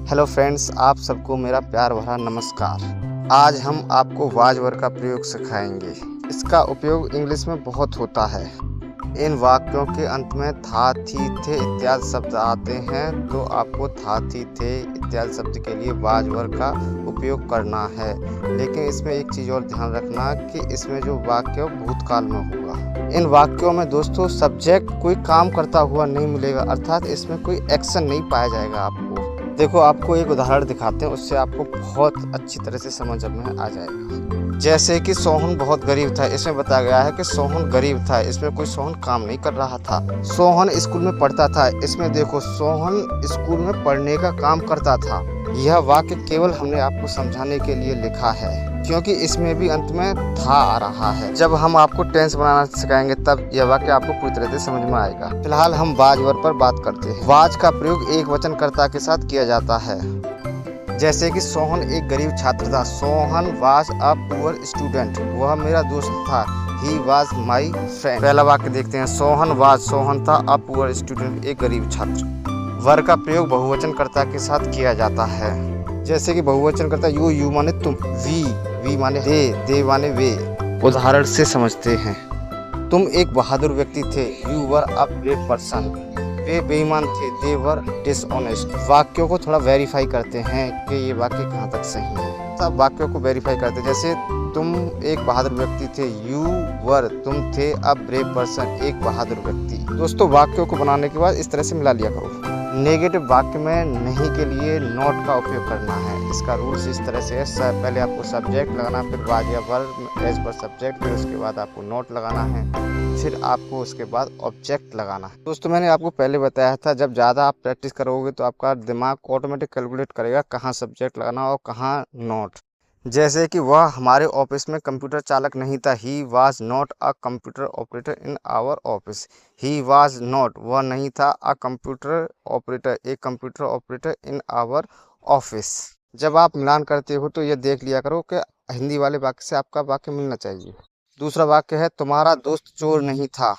Hello friends, आप सबको मेरा प्यार भरा नमस्कार। आज हम आपको वाज वर्ड का प्रयोग सिखाएंगे। इसका उपयोग इंग्लिश में बहुत होता है। इन वाक्यों के अंत में था, थी, थे इत्यादि शब्द आते हैं, तो आपको था, थी, थे इत्यादि शब्द के लिए वाज वर्ड का उपयोग करना है। लेकिन इसमें एक चीज़ और ध्यान रखना कि इसमें जो वाक्य भूतकाल में होगा। इन वाक्यों में दोस्तों सब्जेक्ट कोई काम करता हुआ नहीं मिलेगा, अर्थात इसमें कोई एक्शन नहीं पाया जाएगा। आपको देखो, आपको एक उदाहरण दिखाते हैं, उससे आपको बहुत अच्छी तरह से समझ में आ जाएगा। जैसे कि सोहन बहुत गरीब था। इसमें बताया गया है कि सोहन गरीब था, इसमें कोई सोहन काम नहीं कर रहा था। सोहन स्कूल में पढ़ता था। इसमें देखो, सोहन स्कूल में पढ़ने का काम करता था। यह वाक्य केवल हमने आपको समझाने के लिए लिखा है, क्योंकि इसमें भी अंत में था आ रहा है। जब हम आपको टेंस बनाना सिखाएंगे तब यह वाक्य आपको पूरी तरह से समझ में आएगा। फिलहाल हम वाज वर्ड पर बात करते हैं। वाज का प्रयोग एक वचनकर्ता के साथ किया जाता है। जैसे कि सोहन एक गरीब छात्र था। Sohan was a poor student. वह मेरा दोस्त था। He was my friend. पहला वाक्य देखते हैं। सोहन था अ पुअर स्टूडेंट, एक गरीब छात्र। वर का प्रयोग बहुवचनकर्ता के साथ किया जाता है। जैसे कि बहुवचनकर्ता यू माने तुम, वी माने दे माने वे। उदाहरण से समझते हैं। तुम एक बहादुर व्यक्ति थे। You were a brave person. वे बेईमान थे। They were dishonest. वाक्यों को थोड़ा वेरीफाई करते हैं कि ये वाक्य कहाँ तक सही है। सब वाक्यों को वेरीफाई करते हैं। जैसे तुम एक बहादुर व्यक्ति थे। यू वर, तुम थे अ ब्रेव पर्सन, एक बहादुर व्यक्ति। दोस्तों, वाक्यों को बनाने के बाद इस तरह से मिला लिया करो। नेगेटिव वाक्य में नहीं के लिए नॉट का उपयोग करना है। इसका रूल्स इस तरह से है। पहले आपको सब्जेक्ट लगाना, फिर वाज या वर्ब एज पर सब्जेक्ट, फिर उसके बाद आपको नॉट लगाना है, फिर आपको उसके बाद ऑब्जेक्ट लगाना है। दोस्तों, मैंने आपको पहले बताया था, जब ज़्यादा आप प्रैक्टिस करोगे तो आपका दिमाग ऑटोमेटिक कैलकुलेट करेगा कहाँ सब्जेक्ट लगाना और कहाँ नॉट। जैसे कि वह हमारे ऑफिस में कंप्यूटर चालक नहीं था। He was not a computer operator in our office. He was not, वह नहीं था, अ कंप्यूटर ऑपरेटर, एक computer operator in our office. जब आप मिलान करते हो तो यह देख लिया करो कि हिंदी वाले वाक्य से आपका वाक्य मिलना चाहिए। दूसरा वाक्य है, तुम्हारा दोस्त चोर नहीं था।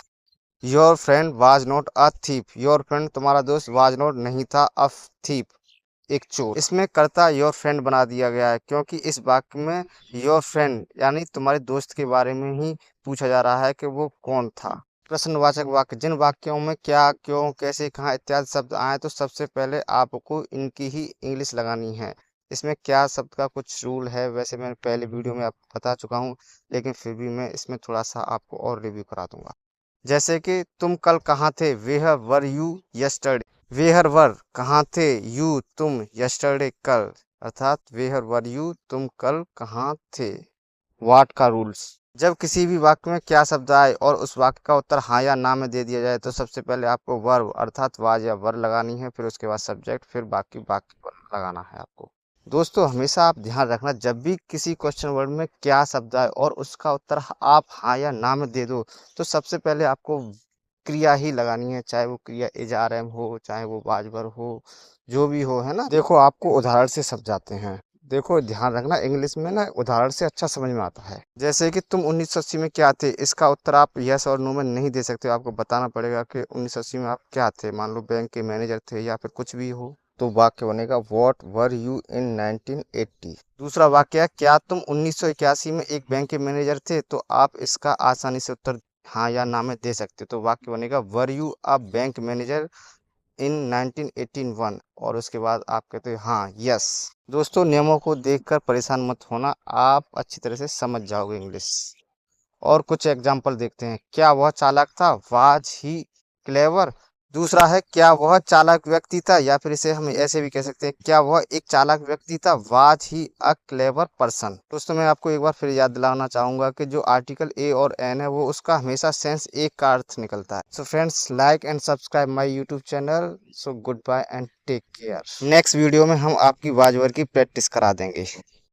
Your friend was not a thief. Your friend, तुम्हारा दोस्त, वाज नॉट, नहीं था, अ थीप, एक चोर। इसमें कर्ता योर फ्रेंड बना दिया गया है, क्योंकि इस वाक्य में योर फ्रेंड यानी तुम्हारे दोस्त के बारे में ही पूछा जा रहा है कि वो कौन था। प्रश्नवाचक वाक्य। जिन वाक्यों में क्या, क्यों, कैसे, कहाँ इत्यादि शब्द आए तो सबसे पहले आपको इनकी ही इंग्लिश लगानी है। इसमें क्या शब्द का कुछ रूल है, वैसे मैं पहले वीडियो में आपको बता चुका हूँ, लेकिन फिर भी मैं इसमें थोड़ा सा आपको और रिव्यू करा दूंगा। जैसे कि तुम कल कहाँ थे। Where were you yesterday. Where were, कहाँ थे, यू, तुम, यस्टरडे, कल, अर्थात वेयर वर यू, तुम कल कहाँ थे। व्हाट का रूल्स। जब किसी भी वाक्य में क्या शब्द आए और उस वाक्य का उत्तर हाँ या ना में दे दिया जाए तो सबसे पहले आपको वर्ब अर्थात वाज या वर लगानी है, फिर उसके बाद सब्जेक्ट, फिर बाकी वाक्य लगाना है आपको। दोस्तों, हमेशा आप ध्यान रखना, जब भी किसी क्वेश्चन वर्ड में क्या शब्द आए और उसका उत्तर आप हाँ या ना में दे दो तो सबसे पहले आपको क्रिया ही लगानी है, चाहे वो क्रिया इज आर एम हो, चाहे वो वाज वर्ब हो, जो भी हो, है ना। देखो, आपको उदाहरण से समझाते हैं। देखो, ध्यान रखना, इंग्लिश में ना उदाहरण से अच्छा समझ में आता है। जैसे कि तुम 1980 में क्या थे। इसका उत्तर आप यस और नो में नहीं दे सकते, आपको बताना पड़ेगा कि 1980 में आप क्या थे। मान लो बैंक के मैनेजर थे या फिर कुछ भी हो, तो वाक्य बनेगा व्हाट वर यू इन 1980। दूसरा वाक्य है, क्या तुम 1981 में एक बैंक के मैनेजर थे। तो आप इसका आसानी से उत्तर हाँ या ना में दे सकते हो, तो वाक्य बनेगा were you a bank manager in 1981। और उसके बाद आप कहते हो हाँ, यस। दोस्तों, नियमों को देखकर परेशान मत होना, आप अच्छी तरह से समझ जाओगे इंग्लिश। और कुछ एग्जाम्पल देखते हैं। क्या वह चालाक था। Was he clever. दूसरा है, क्या वह चालाक व्यक्ति था, या फिर इसे हम ऐसे भी कह सकते हैं, क्या वह एक चालाक व्यक्ति था। Was he a clever person. दोस्तों, मैं आपको एक बार फिर याद दिलाना चाहूंगा कि जो आर्टिकल ए और एन है वो उसका हमेशा सेंस एक का अर्थ निकलता है। So friends, like and subscribe my YouTube channel. So goodbye and take care. Next video में हम आपकी वाज वर्ड की प्रैक्टिस करा देंगे।